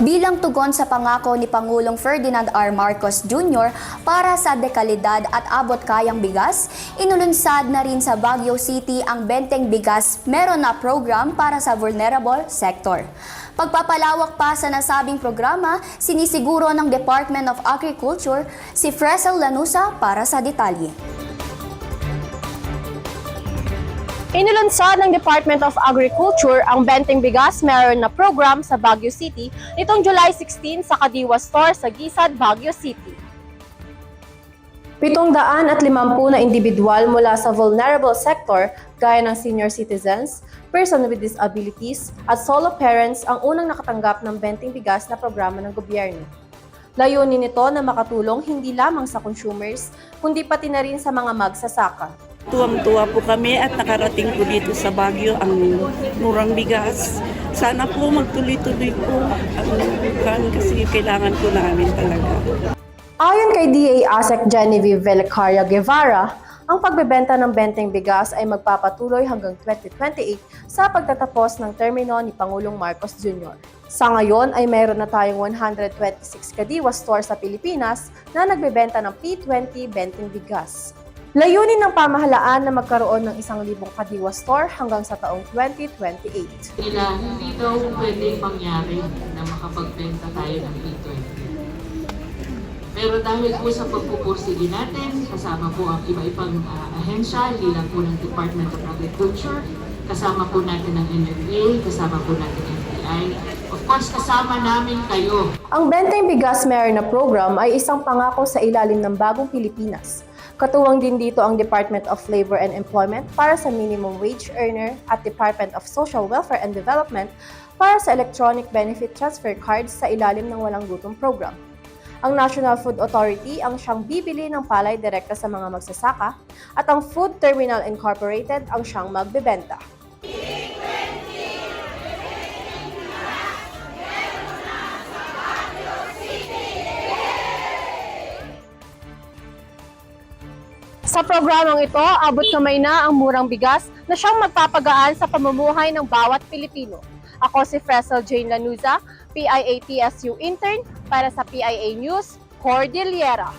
Bilang tugon sa pangako ni Pangulong Ferdinand R. Marcos Jr. para sa dekalidad at abot kayang bigas, inulunsad na rin sa Baguio City ang Benteng Bigas Meron na program para sa vulnerable sector. Pagpapalawak pa sa nasabing programa, sinisiguro ng Department of Agriculture si Fresel Lanusa para sa detalye. Inulunsad ng Department of Agriculture ang Benteng Bigas Meron na program sa Baguio City nitong July 16 sa Kadiwa Store sa Gisad, Baguio City. 750 na individual mula sa vulnerable sector gaya ng senior citizens, person with disabilities at solo parents ang unang nakatanggap ng Benteng Bigas na programa ng gobyerno. Layunin nito na makatulong hindi lamang sa consumers, kundi pati na rin sa mga magsasaka. Tuwang-tuwa po kami at nakarating po dito sa Baguio ang murang bigas. Sana po magtuloy-tuloy po ang bukan kasi kailangan po namin talaga. Ayon kay DA ASEC Genevieve Velicaria Guevara, ang pagbebenta ng Benteng Bigas ay magpapatuloy hanggang 2028 sa pagtatapos ng termino ni Pangulong Marcos Jr. Sa ngayon ay mayroon na tayong 126 Kadiwa store sa Pilipinas na nagbebenta ng P20 Benteng Bigas. Layunin ng pamahalaan na magkaroon ng 1,000 Kadiwa store hanggang sa taong 2028. Hindi daw pwedeng mangyari na makapagbenta tayo ng P20. Pero dahil po sa pagpupursige natin, kasama po ang iba-ibang ahensya, hindi lang po ng Department of Agriculture, kasama po natin ng NFA, kasama po natin ng NBI, of course kasama namin kayo. Ang Benteng Bigas Meron na program ay isang pangako sa ilalim ng bagong Pilipinas. Katuwang din dito ang Department of Labor and Employment para sa minimum wage earner at Department of Social Welfare and Development para sa electronic benefit transfer cards sa ilalim ng Walang Gutom program. Ang National Food Authority ang siyang bibili ng palay direkta sa mga magsasaka at ang Food Terminal Incorporated ang siyang magbebenta. Sa programang ito, abot kamay na ang murang bigas na siyang magpapagaan sa pamumuhay ng bawat Pilipino. Ako si Fresel Jane Lanuza, PIA-TSU intern para sa PIA News, Cordillera.